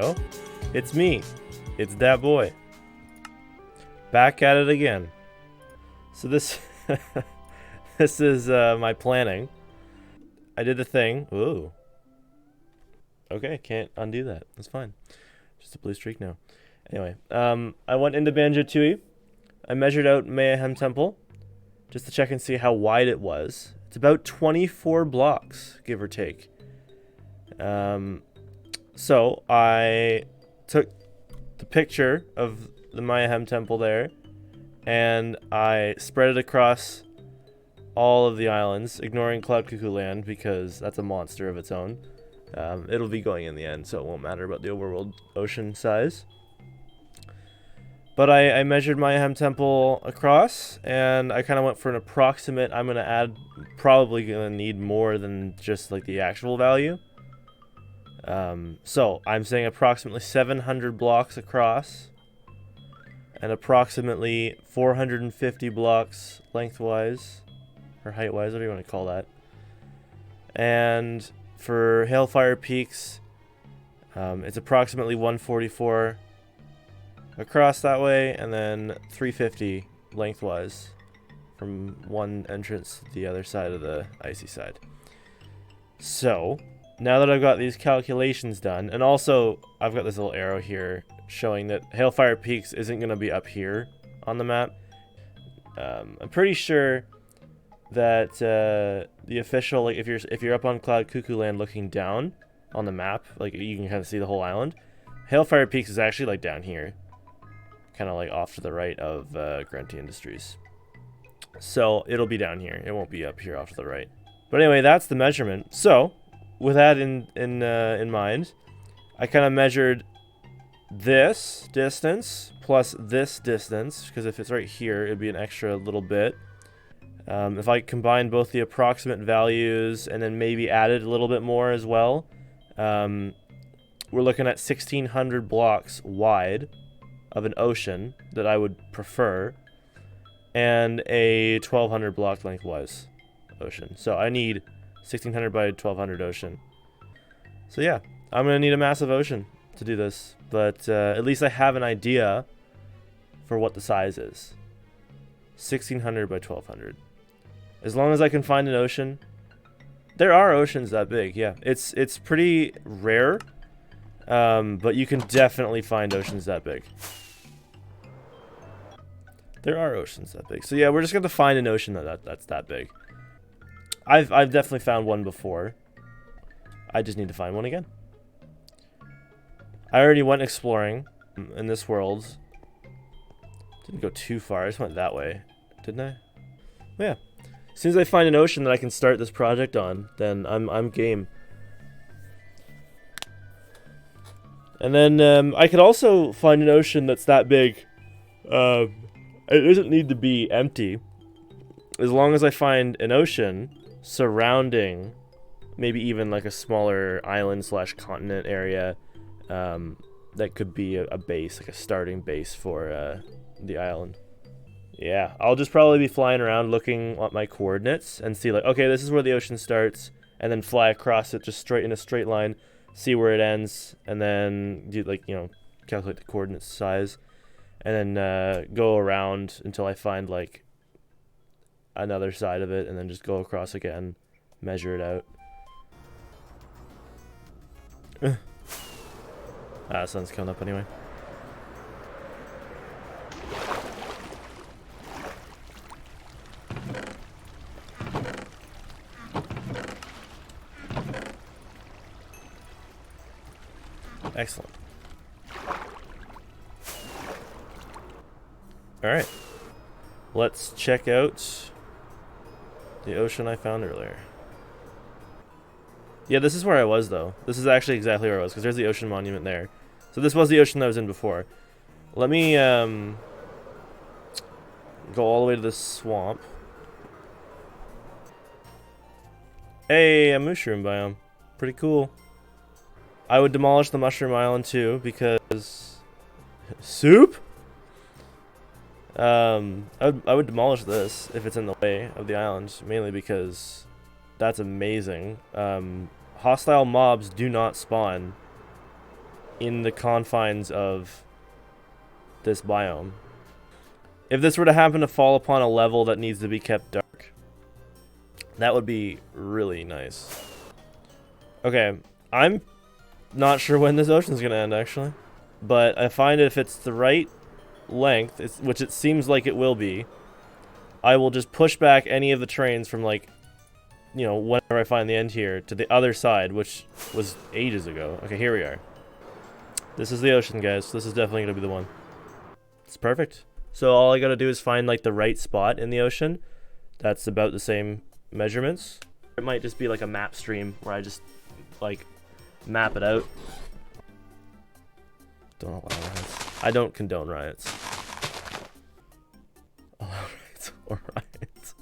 go. It's me. It's that boy. Back at it again. So this this is my planning. I did the thing. Ooh. Okay, can't undo that. That's fine. Just a blue streak now. Anyway, I went into Banjo-Tooie. I measured out Mayhem Temple just to check and see how wide it was. It's about 24 blocks, give or take. So I took the picture of the Mayhem Temple there, and I spread it across all of the islands, ignoring Cloud Cuckoo Land because that's a monster of its own. It'll be going in the end, so it won't matter about the overworld ocean size. But I measured Mayhem Temple across, and I kind of went for an approximate. I'm going to add, probably going to need more than just like the actual value. So I'm saying approximately 700 blocks across, and approximately 450 blocks lengthwise, or height-wise, what do you want to call that? And for Hailfire Peaks, it's approximately 144 across that way, and then 350 lengthwise from one entrance to the other side of the icy side. So now that I've got these calculations done, and also I've got this little arrow here showing that Hailfire Peaks isn't going to be up here on the map. I'm pretty sure that the official, like if you're up on Cloud Cuckoo Land looking down on the map, like you can kind of see the whole island. Hailfire Peaks is actually like down here, kind of like off to the right of Grunty Industries. So it'll be down here. It won't be up here off to the right. But anyway, that's the measurement. So with that in mind, I kind of measured this distance plus this distance, because if it's right here, it'd be an extra little bit. If I combine both the approximate values and then maybe added a little bit more as well, we're looking at 1,600 blocks wide of an ocean that I would prefer, and a 1,200 block lengthwise ocean. So I need 1,600 by 1,200 ocean. So yeah, I'm going to need a massive ocean to do this, but at least I have an idea for what the size is. 1,600 by 1,200. As long as I can find an ocean. There are oceans that big, yeah. It's pretty rare, but you can definitely find oceans that big. There are oceans that big. So yeah, we're just going to find an ocean that's that big. I've definitely found one before. I just need to find one again. I already went exploring in this world. Didn't go too far. I just went that way. Didn't I? Well, yeah. As soon as I find an ocean that I can start this project on, then I'm game. And then I could also find an ocean that's that big. It doesn't need to be empty. As long as I find an ocean surrounding maybe even like a smaller island / continent area, that could be a base, like a starting base for the island. Yeah, I'll just probably be flying around looking at my coordinates and see like, okay, this is where the ocean starts, and then fly across it just straight in a straight line, see where it ends, and then do like, you know, calculate the coordinate size, and then go around until I find like another side of it, and then just go across again, measure it out. The sun's coming up anyway. Excellent. Alright. Let's check out the ocean I found earlier. Yeah, this is where I was, though. This is actually exactly where I was, because there's the ocean monument there. So this was the ocean that I was in before. Let me go all the way to this swamp. Hey, a mushroom biome. Pretty cool. I would demolish the mushroom island too, because soup? I would demolish this if it's in the way of the island, mainly because that's amazing. Hostile mobs do not spawn in the confines of this biome. If this were to happen to fall upon a level that needs to be kept dark, that would be really nice. Okay, I'm not sure when this ocean's gonna end, actually. But I find if it's the right length, which it seems like it will be, I will just push back any of the trains from, like, you know, whenever I find the end here, to the other side, which was ages ago. Okay, here we are. This is the ocean, guys. This is definitely gonna be the one. It's perfect. So all I gotta do is find, like, the right spot in the ocean that's about the same measurements. It might just be like a map stream where I just, like, map it out. Don't allow riots. I don't condone riots. Allow riots or riots.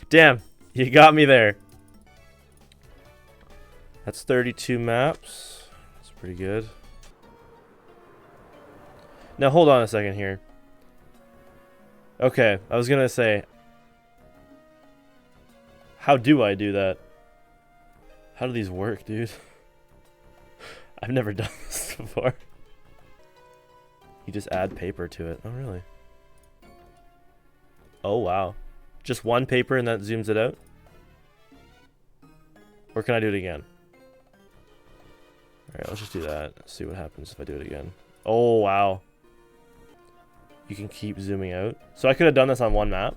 Damn, you got me there. That's 32 maps. That's pretty good. Now hold on a second here. Okay, I was gonna say, how do I do that? How do these work, dude? I've never done this before. You just add paper to it. Oh, really? Oh, wow. Just one paper and that zooms it out? Or can I do it again? Alright, let's just do that. Let's see what happens if I do it again. Oh, wow. You can keep zooming out. So I could have done this on one map.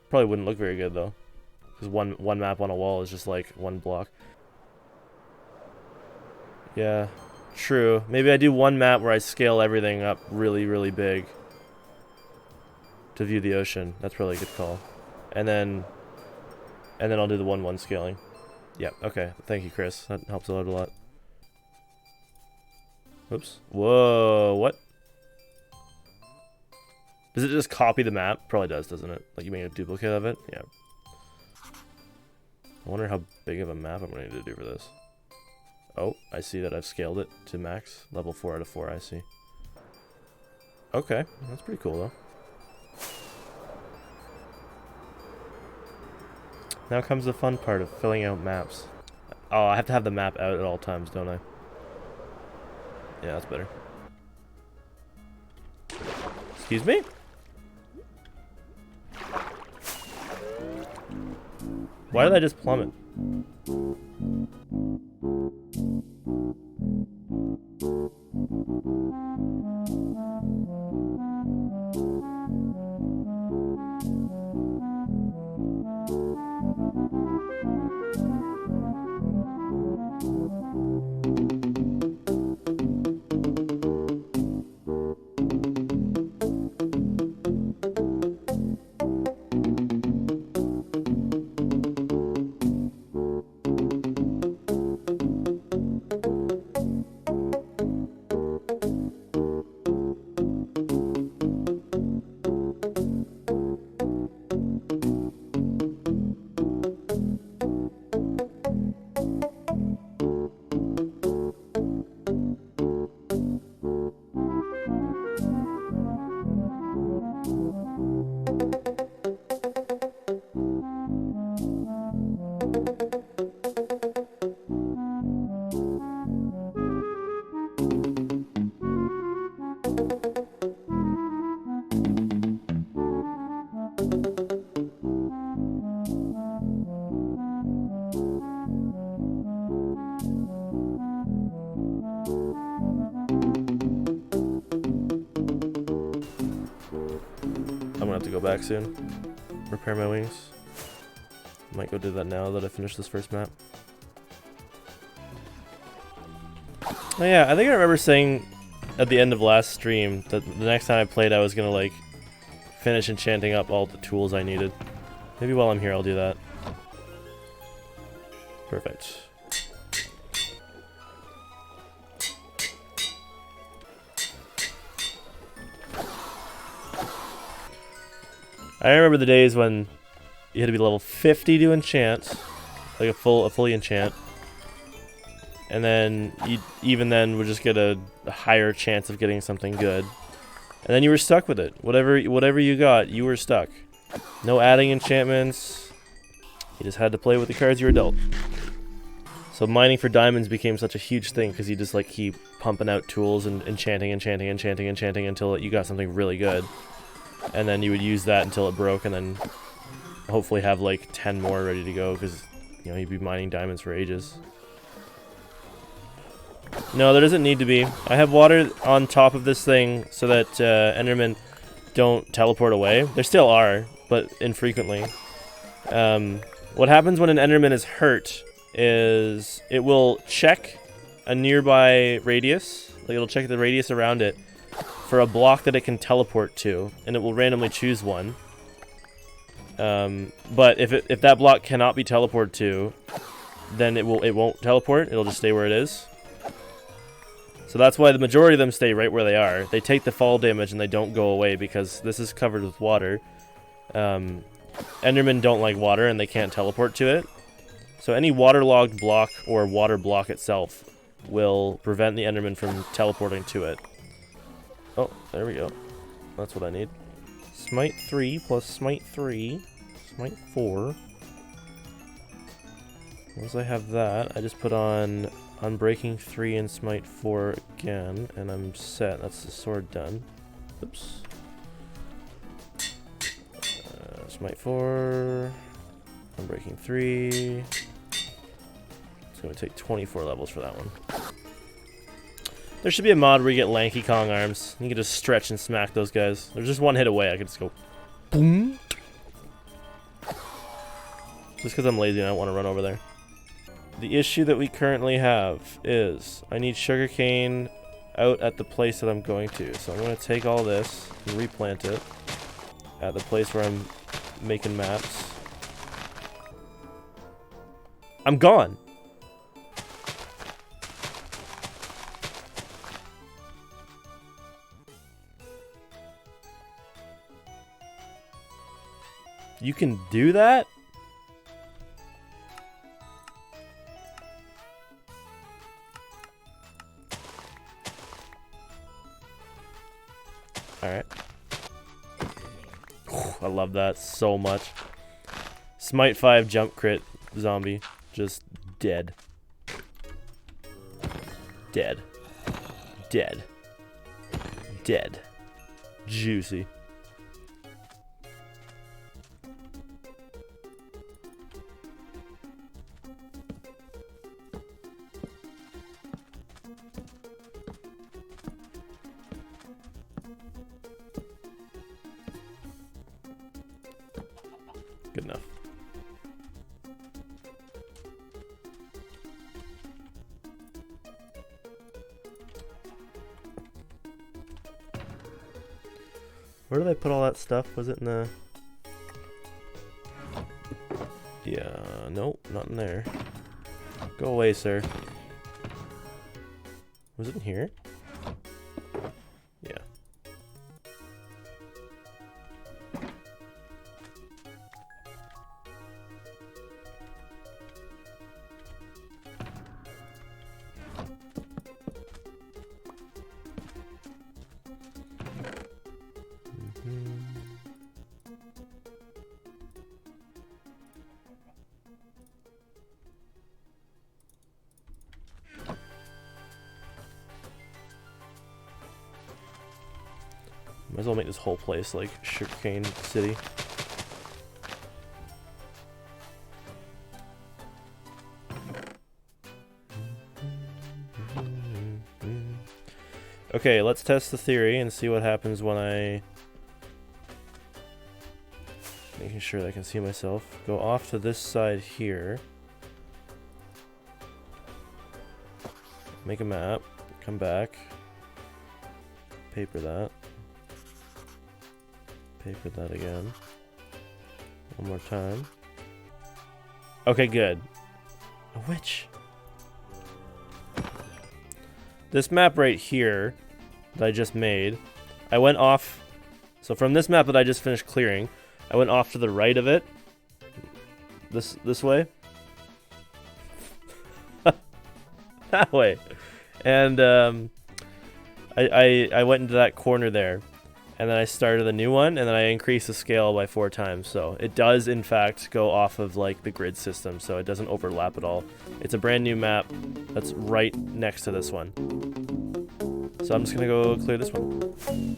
Probably wouldn't look very good, though. Because one map on a wall is just like one block. Yeah, true. Maybe I do one map where I scale everything up really, really big to view the ocean. That's probably a good call. And then I'll do the 1-1 scaling. Yeah, okay. Thank you, Chris. That helps out a lot. Oops. Whoa, what? Does it just copy the map? Probably does, doesn't it? Like you make a duplicate of it? Yeah. I wonder how big of a map I'm going to need to do for this. Oh, I see that I've scaled it to max. Level 4 out of 4, I see. Okay, that's pretty cool, though. Now comes the fun part of filling out maps. Oh, I have to have the map out at all times, don't I? Yeah, that's better. Excuse me? Why did I just plummet? I'm gonna have to go back soon. Repair my wings. Might go do that now that I finish this first map. Oh yeah, I think I remember saying at the end of last stream that the next time I played I was gonna like finish enchanting up all the tools I needed. Maybe while I'm here I'll do that. Perfect. I remember the days when you had to be level 50 to enchant, like a fully enchant, and then you even then would just get a higher chance of getting something good, and then you were stuck with it. Whatever you got, you were stuck. No adding enchantments. You just had to play with the cards you were dealt. So mining for diamonds became such a huge thing because you just like keep pumping out tools and enchanting until you got something really good. And then you would use that until it broke and then hopefully have like 10 more ready to go because, you know, you'd be mining diamonds for ages. No, there doesn't need to be. I have water on top of this thing so that Endermen don't teleport away. There still are, but infrequently. What happens when an Enderman is hurt is it will check a nearby radius, like it'll check the radius around it for a block that it can teleport to, and it will randomly choose one. But if that block cannot be teleported to, then it won't teleport. It'll just stay where it is. So that's why the majority of them stay right where they are. They take the fall damage and they don't go away because this is covered with water. Endermen don't like water and they can't teleport to it. So any waterlogged block or water block itself will prevent the Enderman from teleporting to it. Oh, there we go. That's what I need. Smite 3 plus Smite 3. Smite 4. Once I have that, I just put on Unbreaking 3 and Smite 4 again, and I'm set. That's the sword done. Oops. Smite 4. Unbreaking 3. It's going to take 24 levels for that one. There should be a mod where you get Lanky Kong arms. You can just stretch and smack those guys. There's just one hit away. I could just go boom. Just because I'm lazy and I don't want to run over there. The issue that we currently have is I need sugarcane out at the place that I'm going to. So I'm going to take all this and replant it at the place where I'm making maps. I'm gone. You can do that? Alright. I love that so much. Smite 5 jump crit zombie. Just dead. Dead. Dead. Dead. Juicy. Good enough. Where did I put all that stuff? Was it in the... Yeah, nope, not in there. Go away, sir. Was it in here? Yeah. Might as well make this whole place like Sugarcane City. Okay, let's test the theory and see what happens when I... Making sure that I can see myself. Go off to this side here. Make a map. Come back. Paper that. Paper that again. One more time. Okay, good. A witch. This map right here that I just made, I went off. So from this map that I just finished clearing, I went off to the right of it. This way. That way. And I went into that corner there. and then I started a new one, and then I increased the scale by 4 times. So it does in fact go off of like the grid system, so it doesn't overlap at all. It's a brand new map that's right next to this one. So I'm just gonna go clear this one.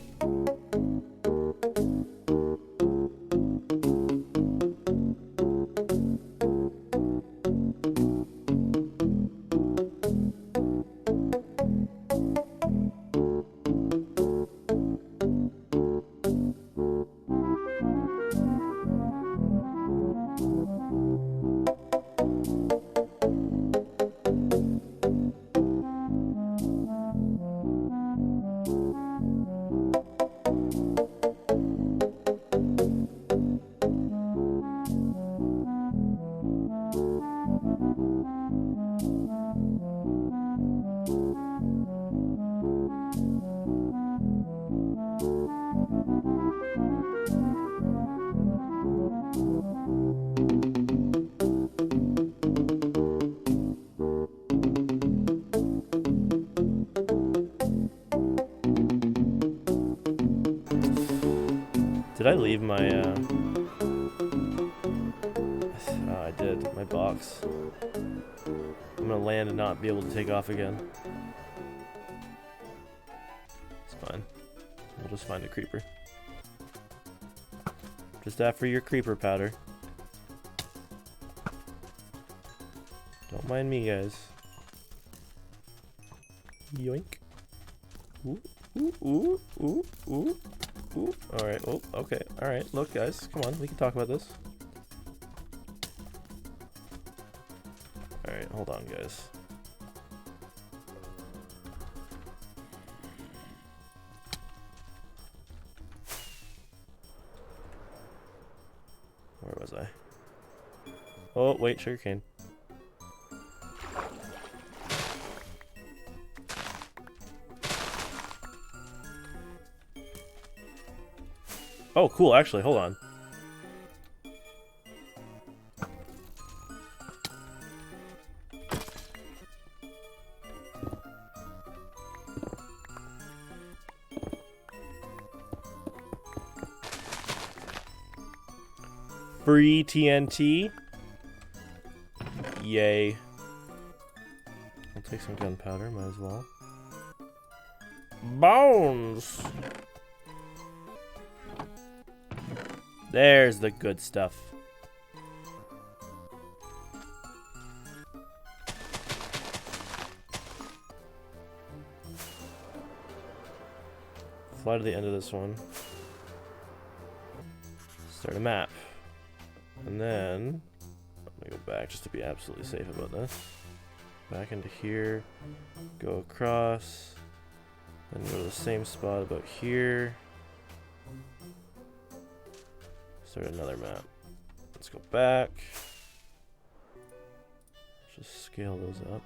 Did I leave my, oh, I did. My box. I'm gonna land and not be able to take off again. It's fine. We'll just find a creeper. Just after your creeper powder. Don't mind me, guys. Yoink. Ooh, ooh, ooh, ooh, ooh. Ooh, alright, oh, okay, alright, look guys, come on, we can talk about this. Alright, hold on guys. Where was I? Oh, wait, sugarcane. Oh, cool, actually, hold on. Free TNT. Yay. I'll take some gunpowder, might as well. Bones! There's the good stuff. Fly to the end of this one. Start a map. And then I'm gonna go back just to be absolutely safe about this. Back into here. Go across. Then go to the same spot about here. Start another map. Let's go back. Just scale those up.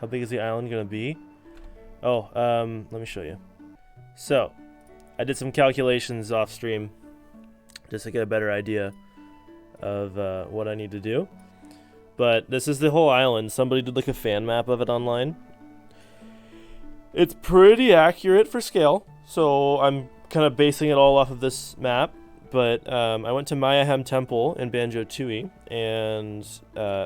How big is the island gonna be? Oh, let me show you. So, I did some calculations off stream just to get a better idea of what I need to do. But this is the whole island. Somebody did like a fan map of it online. It's pretty accurate for scale, so I'm kind of basing it all off of this map. But I went to Mayahem Temple in Banjo-Tooie and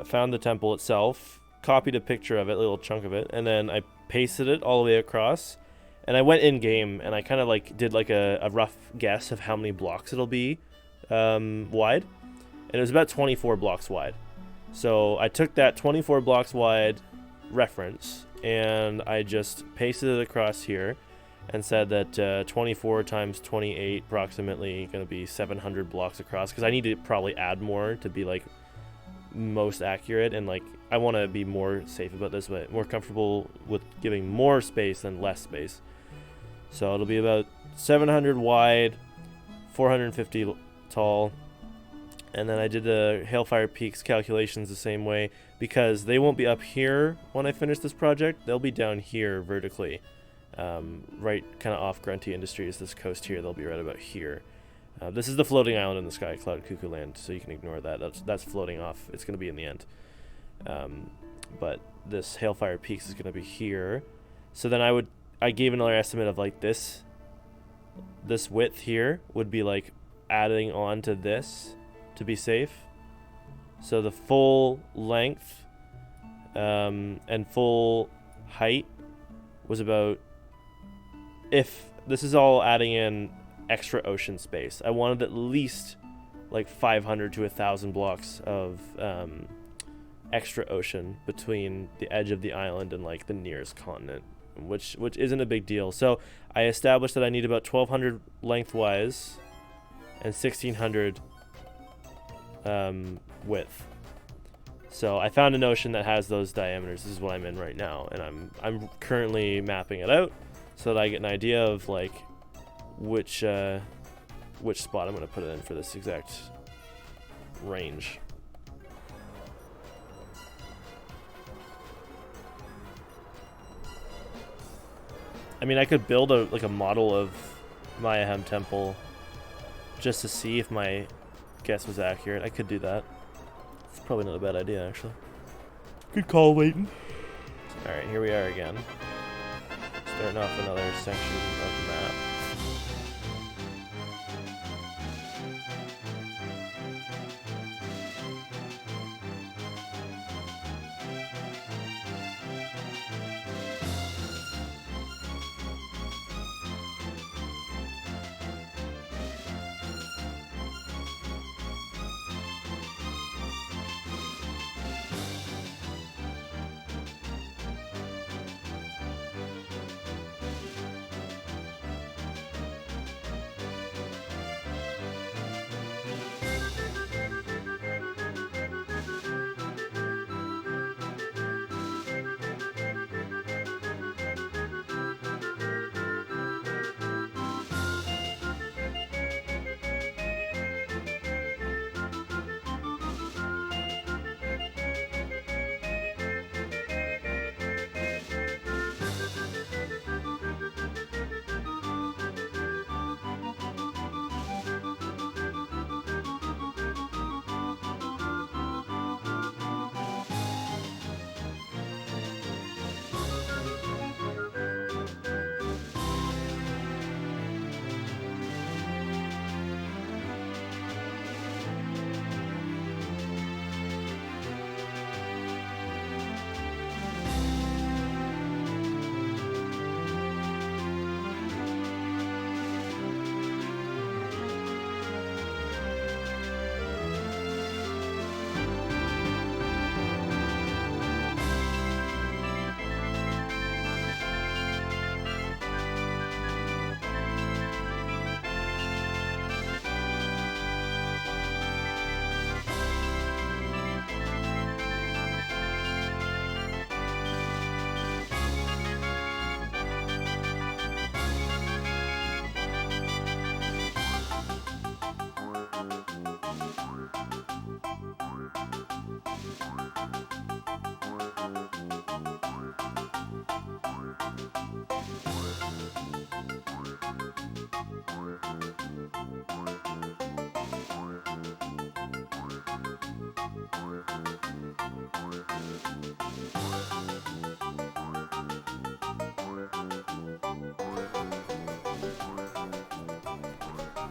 found the temple itself, copied a picture of it, a little chunk of it, and then I pasted it all the way across. And I went in game and I kind of like did like a rough guess of how many blocks it'll be wide, and it was about 24 blocks wide. So I took that 24 blocks wide reference and I just pasted it across here and said that 24 times 28 approximately going to be 700 blocks across, because I need to probably add more to be like most accurate, and like I want to be more safe about this, but more comfortable with giving more space than less space. So it'll be about 700 wide, 450 tall, And then I did the Hailfire Peaks calculations the same way, because they won't be up here when I finish this project. They'll be down here vertically, right kind of off Grunty Industries, this coast here. They'll be right about here. This is the floating island in the sky, Cloud Cuckoo Land, so you can ignore that. That's floating off. It's going to be in the end. But this Hailfire Peaks is going to be here. So then I gave another estimate of like this width here would be like adding on to this to be safe. So the full length and full height was about, if this is all adding in extra ocean space, I wanted at least like 500 to 1,000 blocks of extra ocean between the edge of the island and like the nearest continent, which isn't a big deal. So I established that I need about 1,200 lengthwise and 1,600 width. So I found an ocean that has those diameters. This is what I'm in right now, and I'm currently mapping it out so that I get an idea of like which spot I'm going to put it in for this exact range. I mean, I could build a model of Mayahem Temple just to see if my guess was accurate. I could do that. It's probably not a bad idea, actually. Good call, Leighton. Alright, here we are again. Starting off another section of the map.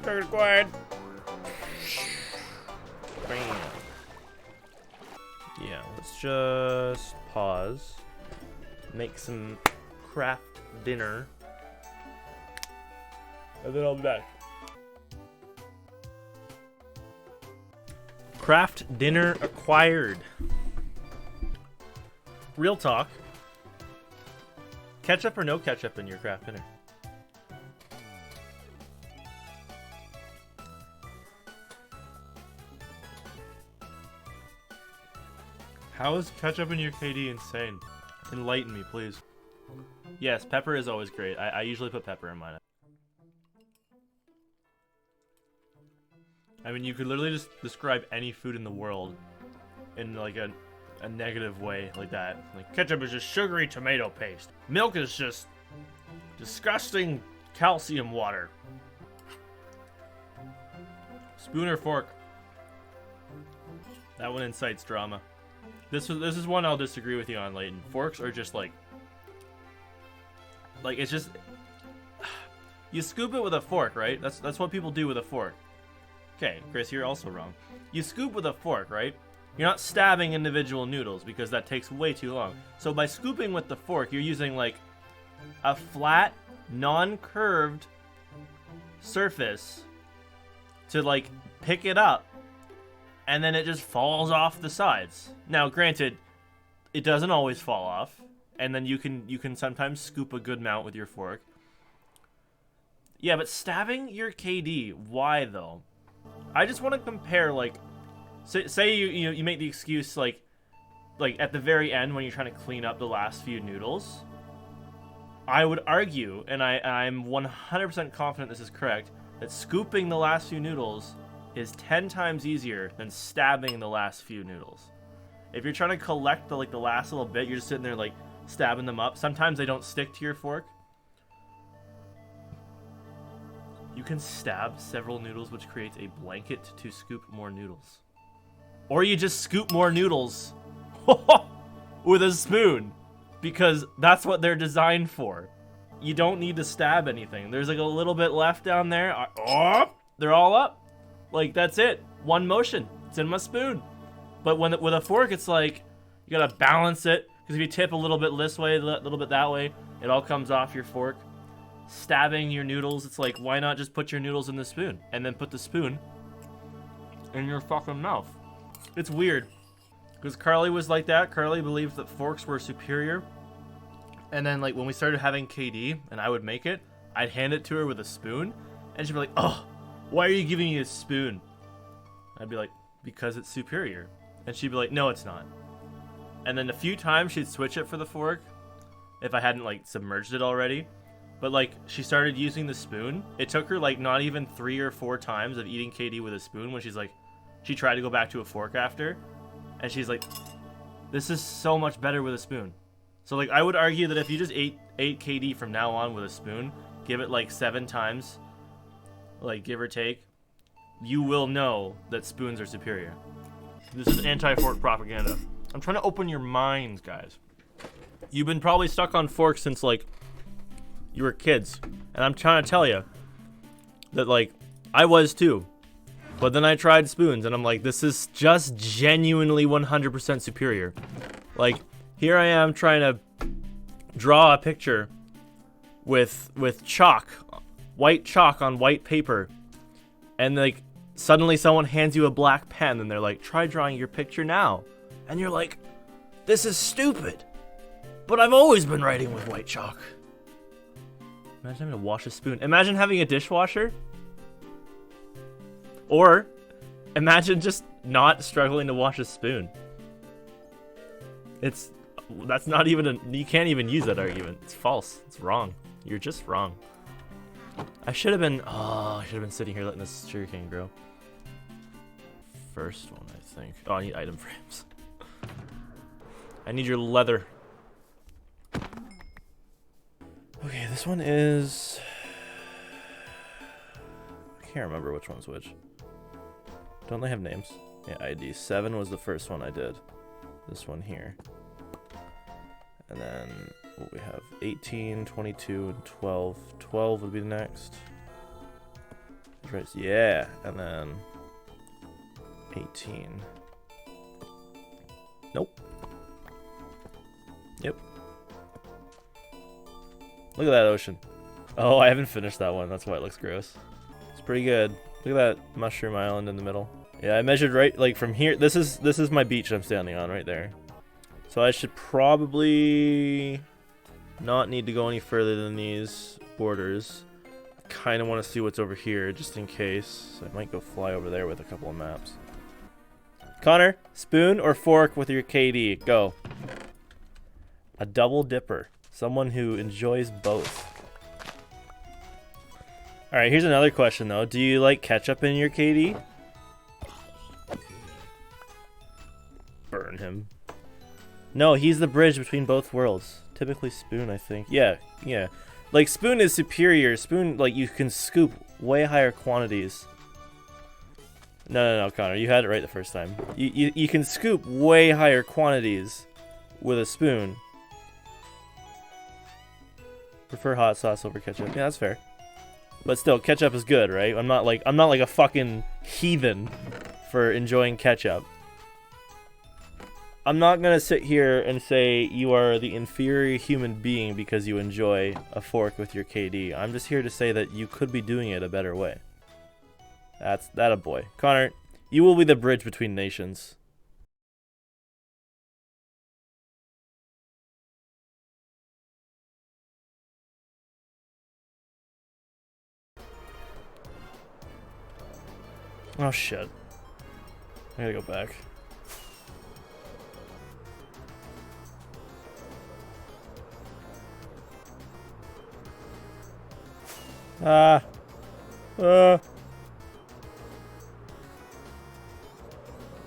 Target acquired. Bam. Yeah, let's just pause. Make some craft dinner. And then I'll be back. Craft dinner acquired. Real talk. Ketchup or no ketchup in your craft dinner? How is ketchup in your KD insane? Enlighten me, please. Yes, pepper is always great. I usually put pepper in mine. I mean, you could literally just describe any food in the world in like a negative way like that. Like, ketchup is just sugary tomato paste. Milk is just disgusting calcium water. Spoon or fork? That one incites drama. This is one I'll disagree with you on, Layton. Forks are just like it's just you scoop it with a fork, right? That's what people do with a fork. Okay, Chris, you're also wrong. You scoop with a fork, right? You're not stabbing individual noodles because that takes way too long. So by scooping with the fork, you're using like a flat, non-curved surface to like pick it up, and then it just falls off the sides. Now, granted, it doesn't always fall off, and then you can sometimes scoop a good amount with your fork. Yeah, but stabbing your KD, why though? I just want to compare, like, say you make the excuse like at the very end when you're trying to clean up the last few noodles. I would argue, and I'm 100% confident this is correct, that scooping the last few noodles is 10 times easier than stabbing the last few noodles. If you're trying to collect the last little bit, you're just sitting there like stabbing them up. Sometimes they don't stick to your fork. You can stab several noodles, which creates a blanket to scoop more noodles. Or you just scoop more noodles with a spoon, because that's what they're designed for. You don't need to stab anything. There's like a little bit left down there. Oh, they're all up. Like, that's it. One motion. It's in my spoon. But with a fork, it's like, you gotta balance it. Because if you tip a little bit this way, a little bit that way, it all comes off your fork. Stabbing your noodles, it's like, why not just put your noodles in the spoon? And then put the spoon in your fucking mouth. It's weird. Because Carly was like that. Carly believed that forks were superior. And then, like, when we started having KD, and I would make it, I'd hand it to her with a spoon. And she'd be like, oh, why are you giving me a spoon? I'd be like, because it's superior. And she'd be like, no, it's not. And then a few times she'd switch it for the fork, if I hadn't, like, submerged it already. But, like, she started using the spoon. It took her, like, not even 3 or 4 times of eating KD with a spoon when she's like, she tried to go back to a fork after. And she's like, this is so much better with a spoon. So, like, I would argue that if you just ate KD from now on with a spoon, give it, like, 7 times, like, give or take, you will know that spoons are superior. This is anti-fork propaganda. I'm trying to open your minds, guys. You've been probably stuck on forks since, like, you were kids. And I'm trying to tell you that, like, I was too. But then I tried spoons, and I'm like, this is just genuinely 100% superior. Like, here I am trying to draw a picture with chalk, white chalk on white paper, and, like, suddenly someone hands you a black pen, and they're like, try drawing your picture now. And you're like, this is stupid. But I've always been writing with white chalk. Imagine having to wash a spoon. Imagine having a dishwasher. Or imagine just not struggling to wash a spoon. That's not even you can't even use that argument. It's false. It's wrong. You're just wrong. I should have been sitting here letting this sugarcane grow. First one, I think. Oh, I need item frames. I need your leather. Okay, this one is... I can't remember which one's which. Don't they have names? Yeah, ID 7 was the first one I did. This one here. And then what we have 18, 22, and 12. 12 would be the next. Right, yeah, and then 18. Nope. Yep. Look at that ocean. Oh, I haven't finished that one. That's why it looks gross. It's pretty good. Look at that mushroom island in the middle. Yeah, I measured right, like, from here. This is my beach I'm standing on right there. So I should probably not need to go any further than these borders. I kind of want to see what's over here just in case. So I might go fly over there with a couple of maps. Connor, spoon or fork with your KD? Go. A double dipper. Someone who enjoys both. Alright, here's another question though. Do you like ketchup in your KD? Burn him. No, he's the bridge between both worlds. Typically Spoon, I think. Yeah, yeah. Like, Spoon is superior. Spoon, like, you can scoop way higher quantities. No, Connor, you had it right the first time. You can scoop way higher quantities with a spoon. Prefer hot sauce over ketchup. Yeah, that's fair. But still, ketchup is good, right? I'm not like a fucking heathen for enjoying ketchup. I'm not gonna sit here and say you are the inferior human being because you enjoy a fork with your KD. I'm just here to say that you could be doing it a better way. That's that a boy. Connor, you will be the bridge between nations. Oh shit. I gotta go back.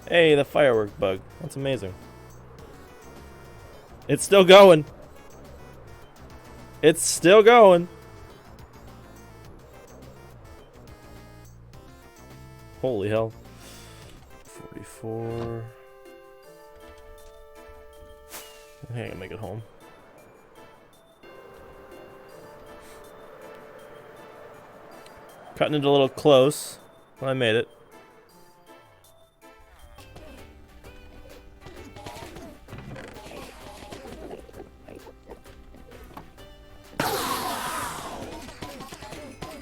Hey, the firework bug. That's amazing. It's still going. It's still going. Holy hell. 44. I think I can make it home. Cutting it a little close. Well, I made it.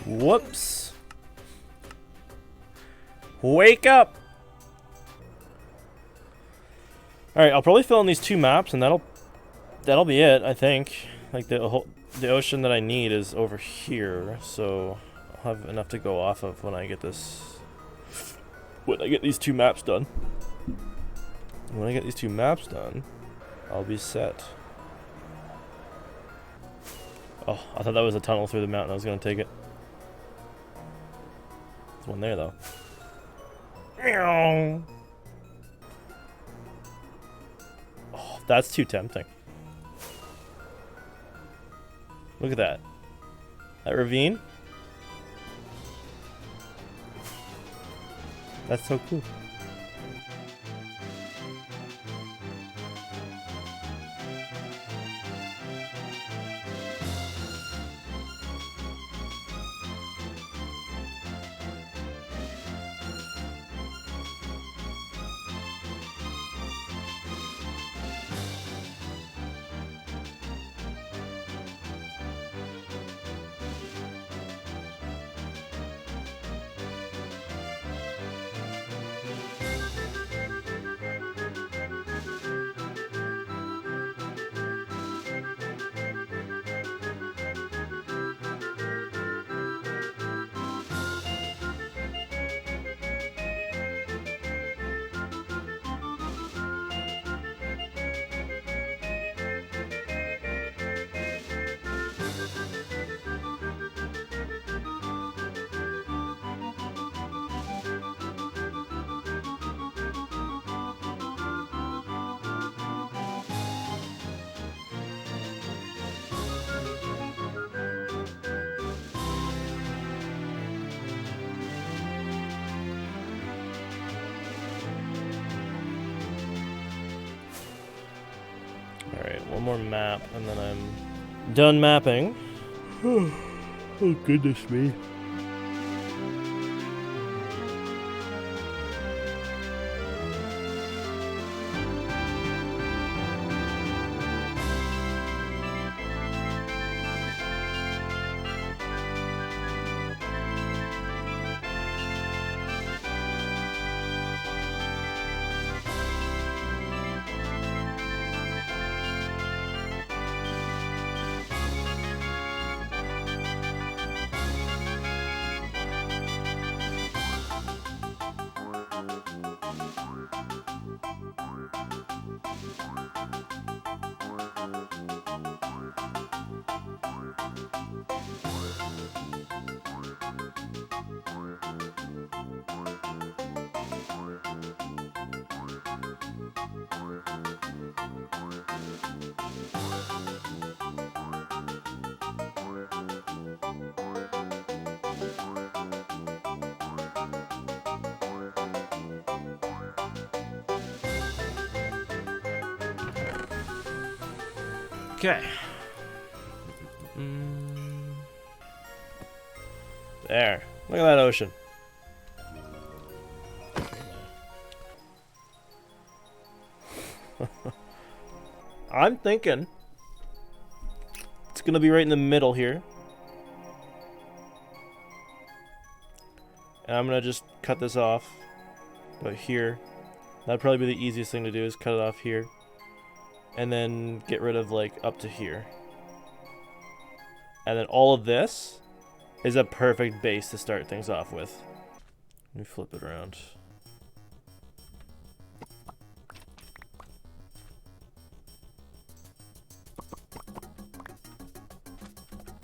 Whoops. Wake up. Alright, I'll probably fill in these 2 maps and that'll be it, I think. Like the ocean that I need is over here, so I'll have enough to go off of when I get this these 2 maps done. When I get these 2 maps done, I'll be set. Oh, I thought that was a tunnel through the mountain. I was gonna take it. There's one there though. Meow. Oh, that's too tempting. Look at that. That ravine. That's so cool. Alright, one more map, and then I'm done mapping. Oh, goodness me. Okay. There. Look at that ocean. I'm thinking it's gonna be right in the middle here. And I'm gonna just cut this off. But here. That'd probably be the easiest thing to do is cut it off here. And then get rid of like up to here. And then all of this is a perfect base to start things off with. Let me flip it around.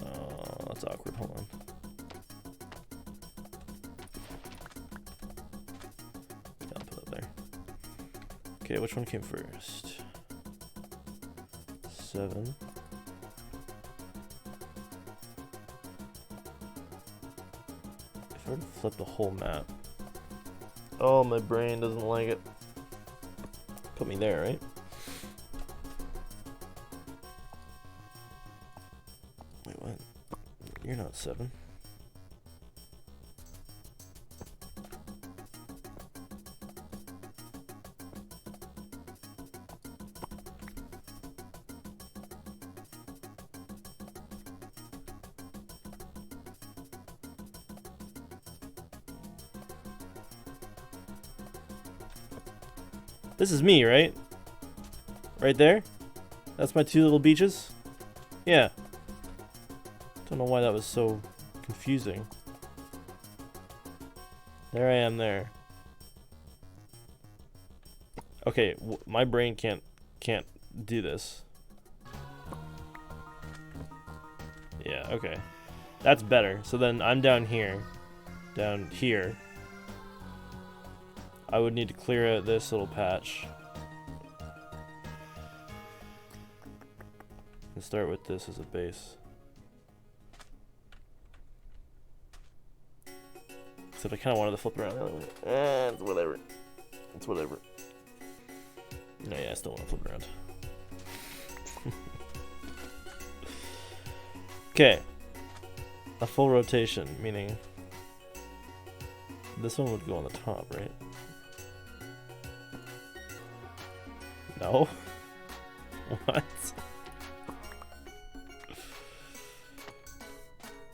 Oh, that's awkward. Hold on. I'll put it there. Okay, which one came first? 7. If I were to flip the whole map. Oh, my brain doesn't like it. Put me there, right? Wait, what? You're not 7. This is me, right? Right there? That's my 2 little beaches? Yeah. Don't know why that was so confusing. There I am there. Okay, my brain can't do this. Yeah, okay. That's better. So then I'm down here. Down here. I would need to clear out this little patch. And start with this as a base. Except I kind of wanted to flip around the other way. It's whatever. It's whatever. No, yeah, I still want to flip around. Okay. A full rotation, meaning this one would go on the top, right? No? What?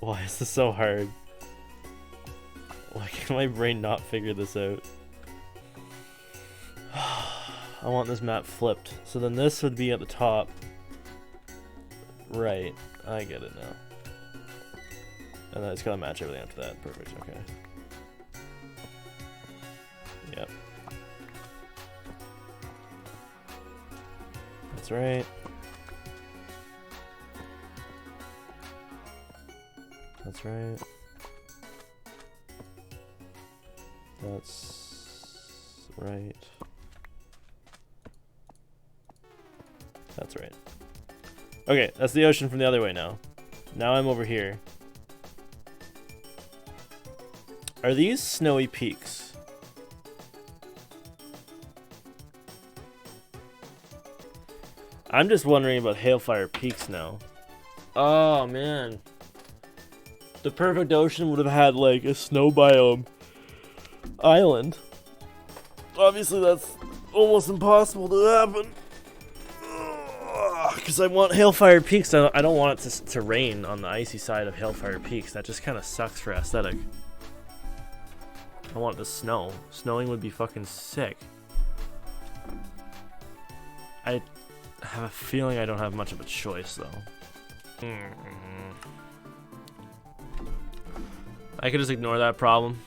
Why is this so hard? Why can my brain not figure this out? I want this map flipped. So then this would be at the top. Right. I get it now. And then it's gotta match everything after that. Perfect, okay. Yep. That's right. That's right. That's right. That's right. Okay, that's the ocean from the other way now. Now I'm over here. Are these snowy peaks? I'm just wondering about Hailfire Peaks now. Oh, man. The perfect ocean would have had, like, a snow biome island. Obviously, that's almost impossible to happen. Because I want Hailfire Peaks. I don't want it to rain on the icy side of Hailfire Peaks. That just kind of sucks for aesthetic. I want it to snow. Snowing would be fucking sick. I have a feeling I don't have much of a choice, though. I could just ignore that problem.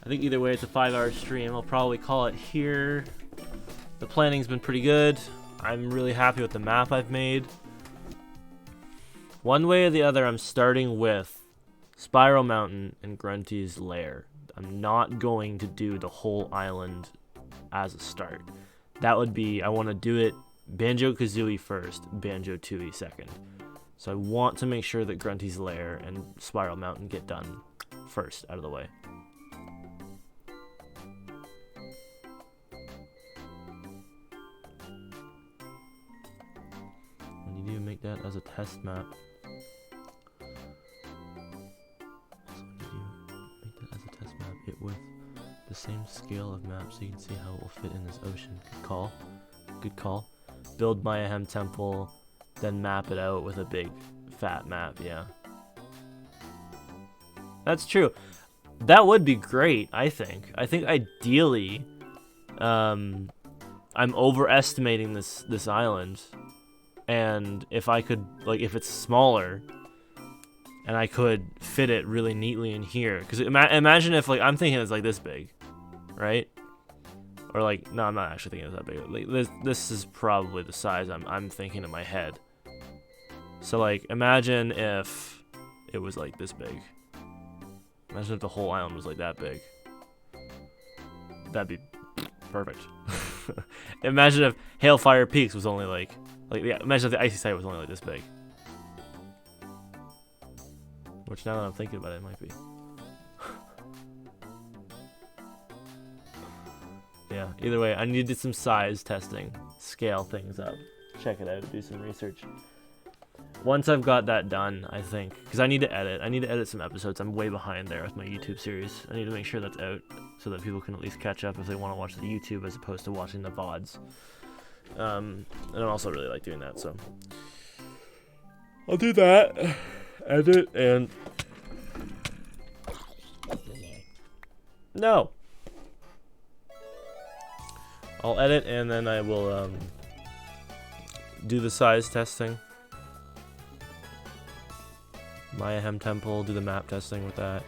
I think either way, it's a 5-hour stream. I'll probably call it here. The planning's been pretty good. I'm really happy with the map I've made. One way or the other, I'm starting with Spiral Mountain and Grunty's Lair. I'm not going to do the whole island as a start. That would be, I want to do it Banjo-Kazooie first, Banjo-Tooie second. So I want to make sure that Grunty's Lair and Spiral Mountain get done first, out of the way. need to make that as a test map. Also need to make that as a test map. It with the same scale of map so you can see how it will fit in this ocean. Good call. Good call. Build Mayhem Temple, then map it out with a big fat map, yeah. That's true. That would be great, I think. I think ideally, I'm overestimating this island, and if I could, like, if it's smaller, and I could fit it really neatly in here, because imagine if, like, I'm thinking it's like this big, right? Or like, no, I'm not actually thinking it's that big. Like, this is probably the size I'm thinking in my head. So like, imagine if it was like this big. Imagine if the whole island was like that big. That'd be perfect. Imagine if Hailfire Peaks was only like yeah. Imagine if the icy site was only like this big. Which now that I'm thinking about it, it might be. Yeah. Either way, I needed some size testing, scale things up, check it out, do some research. Once I've got that done, I think, because I need to edit some episodes. I'm way behind there with my YouTube series. I need to make sure that's out so that people can at least catch up if they want to watch the YouTube as opposed to watching the VODs. And I also really like doing that, so I'll do that, edit, and no, I'll edit and then I will do the size testing. Mayhem Temple, do the map testing with that.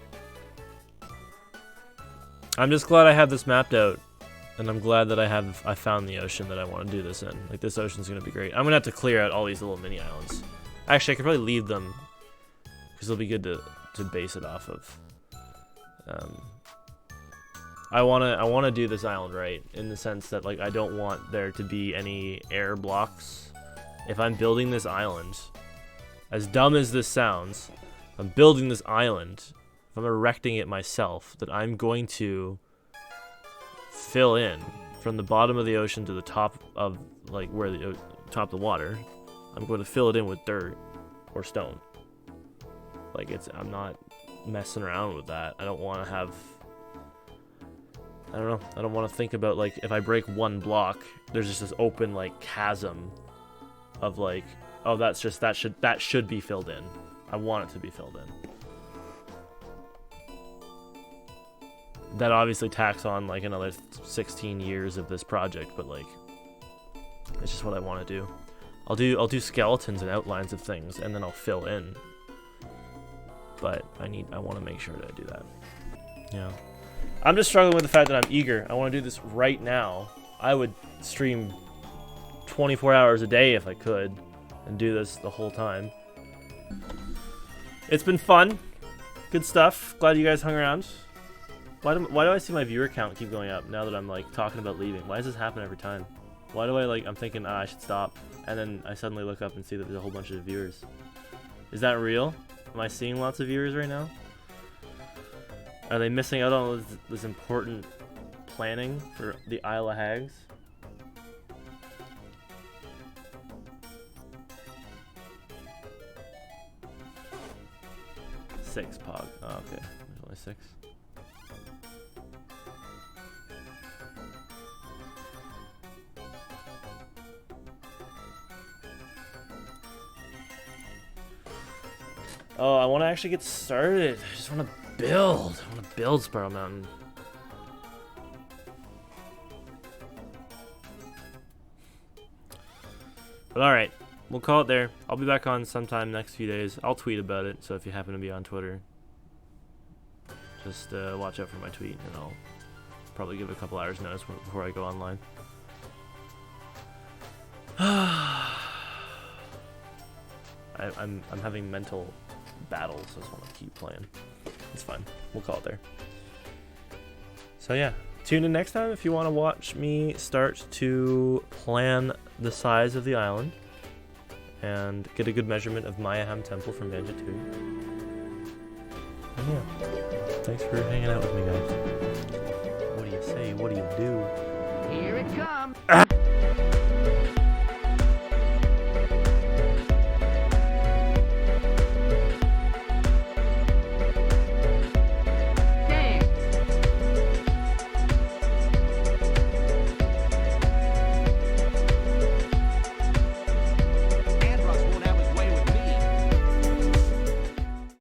I'm just glad I have this mapped out, and I'm glad that I found the ocean that I want to do this in. Like, this ocean's gonna be great. I'm gonna have to clear out all these little mini islands. Actually, I could probably leave them because it'll be good to base it off of. I wanna do this island right in the sense that, like, I don't want there to be any air blocks. If I'm building this island, as dumb as this sounds, I'm building this island, if I'm erecting it myself, that I'm going to fill in from the bottom of the ocean to the top of, like, where the top of the water. I'm going to fill it in with dirt or stone. Like, I'm not messing around with that. I don't want to have, I don't know, I don't want to think about, like, if I break one block, there's just this open, like, chasm of, like, oh, that should be filled in. I want it to be filled in. That obviously tacks on like another 16 years of this project, but like, it's just what I want to do. I'll do skeletons and outlines of things, and then I'll fill in. But I want to make sure that I do that. Yeah. I'm just struggling with the fact that I'm eager. I want to do this right now. I would stream 24 hours a day if I could, and do this the whole time. It's been fun. Good stuff. Glad you guys hung around. Why do I see my viewer count keep going up now that I'm like talking about leaving? Why does this happen every time? Why do I'm thinking, I should stop, and then I suddenly look up and see that there's a whole bunch of viewers. Is that real? Am I seeing lots of viewers right now? Are they missing out on this important planning for the Isle of Hags? Six Pog. Oh, okay. There's only 6. Oh, I want to actually get started. I just want to build. I want to build Spiral Mountain. But alright. We'll call it there. I'll be back on sometime next few days. I'll tweet about it, so if you happen to be on Twitter, just watch out for my tweet, and I'll probably give it a couple hours notice before I go online. I'm having mental battles, so I just want to keep playing. It's fine. We'll call it there. So yeah, tune in next time if you want to watch me start to plan the size of the island and get a good measurement of Mayhem Temple from Banjo-Tooie. And yeah, thanks for hanging out with me, guys. What do you say? What do you do? Here it comes!